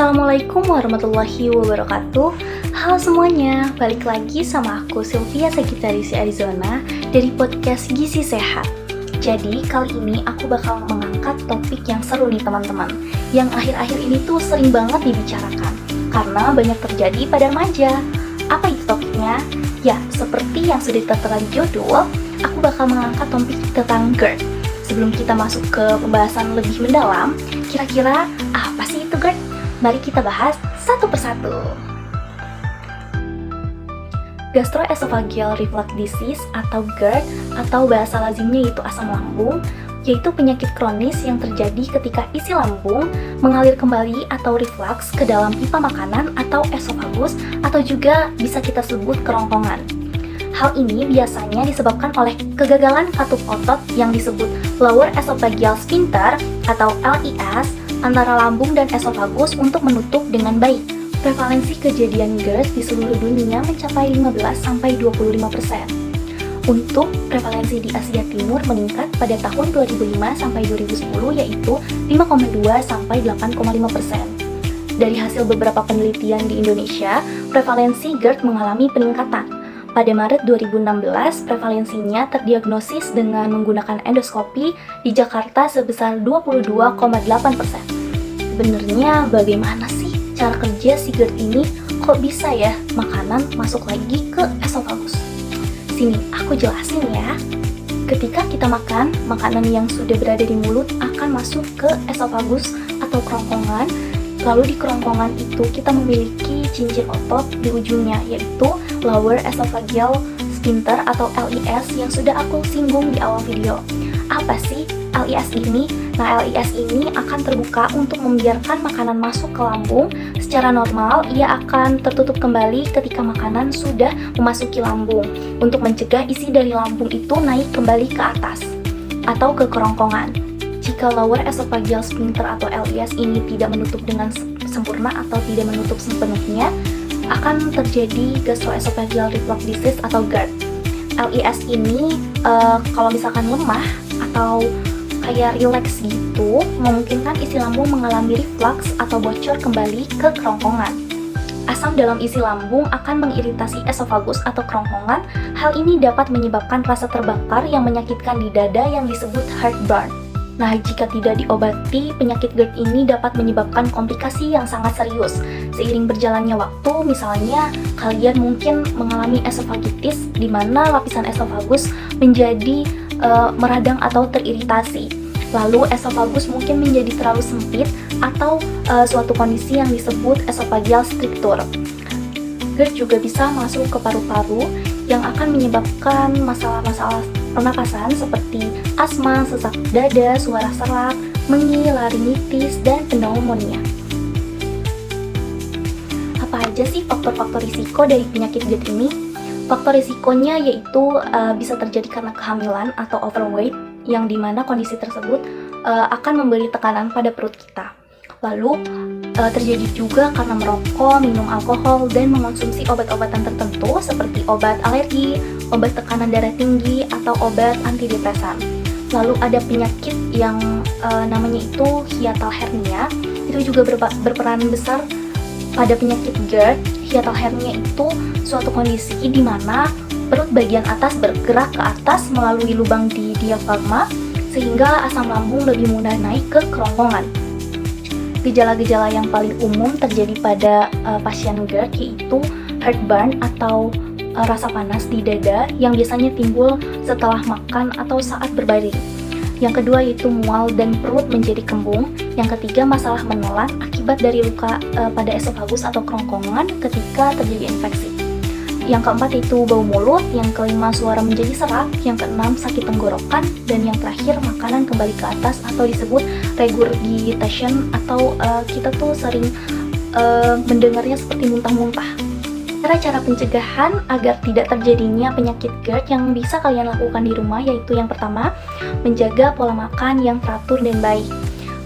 Assalamualaikum warahmatullahi wabarakatuh. Halo semuanya, balik lagi sama aku Sylvia Sagittarius Arizona dari podcast Gizi Sehat. Jadi kali ini aku bakal mengangkat topik yang seru nih teman-teman, yang akhir-akhir ini tuh sering banget dibicarakan karena banyak terjadi pada remaja. Apa itu topiknya? Ya, seperti yang sudah tertera di judul, aku bakal mengangkat topik tentang GERD. Sebelum kita masuk ke pembahasan lebih mendalam, kira-kira apa sih itu GERD? Mari kita bahas satu persatu. Gastroesophageal reflux disease atau GERD atau bahasa lazimnya yaitu asam lambung, yaitu penyakit kronis yang terjadi ketika isi lambung mengalir kembali atau reflux ke dalam pipa makanan atau esofagus atau juga bisa kita sebut kerongkongan. Hal ini biasanya disebabkan oleh kegagalan katup otot yang disebut lower esophageal sphincter atau LES antara lambung dan esofagus untuk menutup dengan baik. Prevalensi kejadian GERD di seluruh dunia mencapai 15-25%. Untuk prevalensi di Asia Timur meningkat pada tahun 2005-2010 yaitu 5,2-8,5%. Dari hasil beberapa penelitian di Indonesia, prevalensi GERD mengalami peningkatan. Pada Maret 2016, prevalensinya terdiagnosis dengan menggunakan endoskopi di Jakarta sebesar 22,8%. Sebenarnya bagaimana sih cara kerja si GERD ini? Kok bisa ya makanan masuk lagi ke esofagus? Sini, aku jelasin ya. Ketika kita makan, makanan yang sudah berada di mulut akan masuk ke esofagus atau kerongkongan. Lalu di kerongkongan itu kita memiliki cincin otot di ujungnya, yaitu lower esophageal sphincter atau LES yang sudah aku singgung di awal video. Apa sih LES ini? Nah, LES ini akan terbuka untuk membiarkan makanan masuk ke lambung. Secara normal, ia akan tertutup kembali ketika makanan sudah memasuki lambung untuk mencegah isi dari lambung itu naik kembali ke atas atau ke kerongkongan. Jika lower esophageal sphincter atau LES ini tidak menutup dengan sempurna atau tidak menutup sepenuhnya, akan terjadi gastroesophageal reflux disease atau GERD. LES ini kalau misalkan lemah atau kayak relax gitu, memungkinkan isi lambung mengalami reflux atau bocor kembali ke kerongkongan. Asam dalam isi lambung akan mengiritasi esofagus atau kerongkongan. Hal ini dapat menyebabkan rasa terbakar yang menyakitkan di dada yang disebut heartburn. Nah, jika tidak diobati, penyakit GERD ini dapat menyebabkan komplikasi yang sangat serius. Seiring berjalannya waktu, misalnya kalian mungkin mengalami esofagitis, di mana lapisan esofagus menjadi meradang atau teriritasi. Lalu esofagus mungkin menjadi terlalu sempit atau suatu kondisi yang disebut esophageal stricture. GERD juga bisa masuk ke paru-paru yang akan menyebabkan masalah-masalah pernapasan seperti asma, sesak dada, suara serak, menggi, laringitis, dan pneumonia. Apa aja sih faktor-faktor risiko dari penyakit GERD ini? Faktor risikonya yaitu bisa terjadi karena kehamilan atau overweight, yang dimana kondisi tersebut akan memberi tekanan pada perut kita. Lalu terjadi juga karena merokok, minum alkohol, dan mengonsumsi obat-obatan tertentu seperti obat alergi, obat tekanan darah tinggi, atau obat antidepresan. Lalu ada penyakit yang namanya itu hiatal hernia, itu juga berperan besar pada penyakit GERD. Hiatal hernia itu suatu kondisi di mana perut bagian atas bergerak ke atas melalui lubang di diafragma sehingga asam lambung lebih mudah naik ke kerongkongan. Gejala-gejala yang paling umum terjadi pada pasien GERD yaitu heartburn atau rasa panas di dada yang biasanya timbul setelah makan atau saat berbaring. Yang kedua yaitu mual dan perut menjadi kembung. Yang ketiga masalah menelan akibat dari luka pada esofagus atau kerongkongan ketika terjadi infeksi. Yang keempat yaitu bau mulut. Yang kelima suara menjadi serak. Yang keenam sakit tenggorokan. Dan yang terakhir makanan kembali ke atas atau disebut regurgitation atau kita tuh sering mendengarnya seperti muntah-muntah. Cara-cara pencegahan agar tidak terjadinya penyakit GERD yang bisa kalian lakukan di rumah yaitu yang pertama, menjaga pola makan yang teratur dan baik.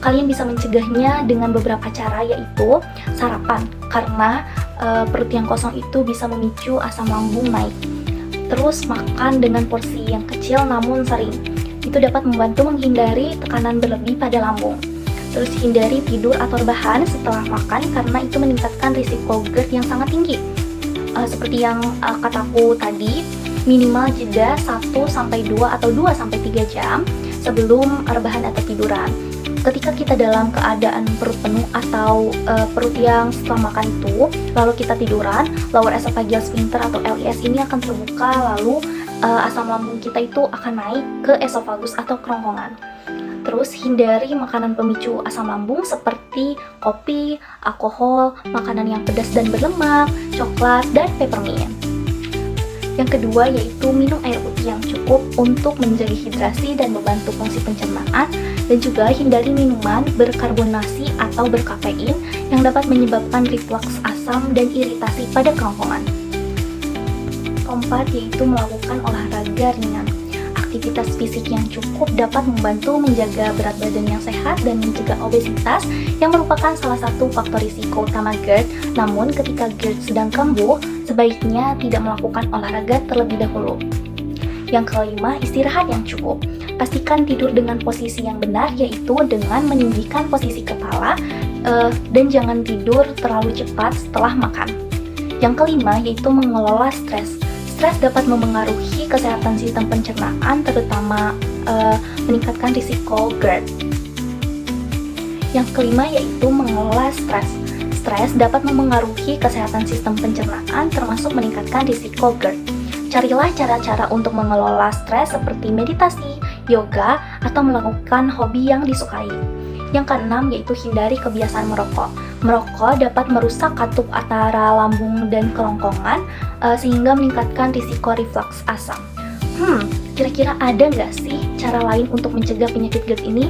Kalian bisa mencegahnya dengan beberapa cara yaitu sarapan, karena perut yang kosong itu bisa memicu asam lambung naik. Terus makan dengan porsi yang kecil namun sering. Itu dapat membantu menghindari tekanan berlebih pada lambung. Terus hindari tidur atau rebahan setelah makan karena itu meningkatkan risiko GERD yang sangat tinggi. Seperti yang kataku tadi, minimal jeda 1-2 atau 2-3 jam sebelum rebahan atau tiduran. Ketika kita dalam keadaan perut penuh atau perut yang setelah makan itu, lalu kita tiduran, lower esophageal sphincter atau LES ini akan terbuka, lalu asam lambung kita itu akan naik ke esofagus atau kerongkongan. Terus hindari makanan pemicu asam lambung seperti kopi, alkohol, makanan yang pedas dan berlemak, coklat, dan peppermint. Yang kedua yaitu minum air putih yang cukup untuk menjaga hidrasi dan membantu fungsi pencernaan, dan juga hindari minuman berkarbonasi atau berkafein yang dapat menyebabkan reflux asam dan iritasi pada kerongkongan. Keempat yaitu melakukan olahraga ringan. Aktivitas fisik yang cukup dapat membantu menjaga berat badan yang sehat dan mencegah obesitas yang merupakan salah satu faktor risiko utama GERD. Namun ketika GERD sedang kambuh, sebaiknya tidak melakukan olahraga terlebih dahulu. Yang kelima, istirahat yang cukup. Pastikan tidur dengan posisi yang benar, yaitu dengan meninggikan posisi kepala dan jangan tidur terlalu cepat setelah makan. Yang kelima yaitu mengelola stres. Stres dapat memengaruhi kesehatan sistem pencernaan, terutama meningkatkan risiko GERD. Yang kelima yaitu mengelola stres. Stres dapat memengaruhi kesehatan sistem pencernaan, termasuk meningkatkan risiko GERD. Carilah cara-cara untuk mengelola stres seperti meditasi, yoga, atau melakukan hobi yang disukai. Yang keenam yaitu hindari kebiasaan merokok. Merokok dapat merusak katup antara lambung dan kerongkongan sehingga meningkatkan risiko reflux asam. Kira-kira ada nggak sih cara lain untuk mencegah penyakit GERD ini?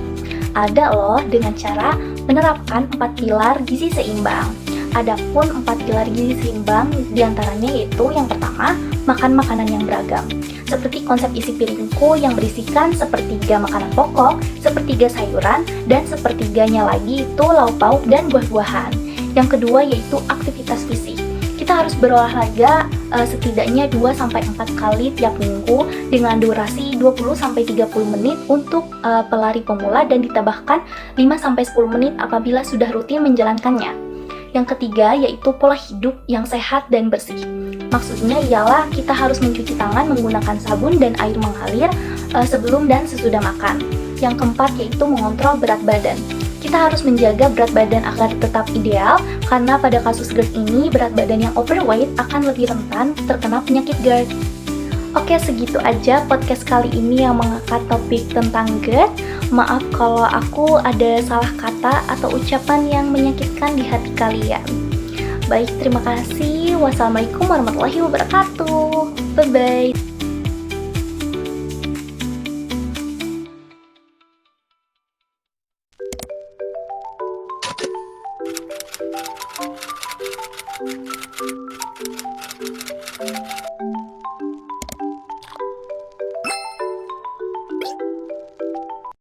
Ada loh, dengan cara menerapkan 4 pilar gizi seimbang. Adapun 4 pilar gizi seimbang diantaranya yaitu yang pertama, makan makanan yang beragam. Seperti konsep isi piringku yang berisikan sepertiga makanan pokok, sepertiga sayuran, dan sepertiganya lagi itu lauk pauk dan buah-buahan. Yang kedua yaitu aktivitas fisik. Kita harus berolahraga setidaknya 2-4 kali tiap minggu dengan durasi 20-30 menit untuk pelari pemula dan ditambahkan 5-10 menit apabila sudah rutin menjalankannya. Yang ketiga yaitu pola hidup yang sehat dan bersih. Maksudnya ialah kita harus mencuci tangan menggunakan sabun dan air mengalir sebelum dan sesudah makan. Yang keempat yaitu mengontrol berat badan. Kita harus menjaga berat badan agar tetap ideal, karena pada kasus GERD ini berat badan yang overweight akan lebih rentan terkena penyakit GERD. Oke, segitu aja podcast kali ini yang mengangkat topik tentang GERD. Maaf kalau aku ada salah kata atau ucapan yang menyakitkan di hati kalian. Baik, terima kasih. Wassalamualaikum warahmatullahi wabarakatuh. Bye-bye.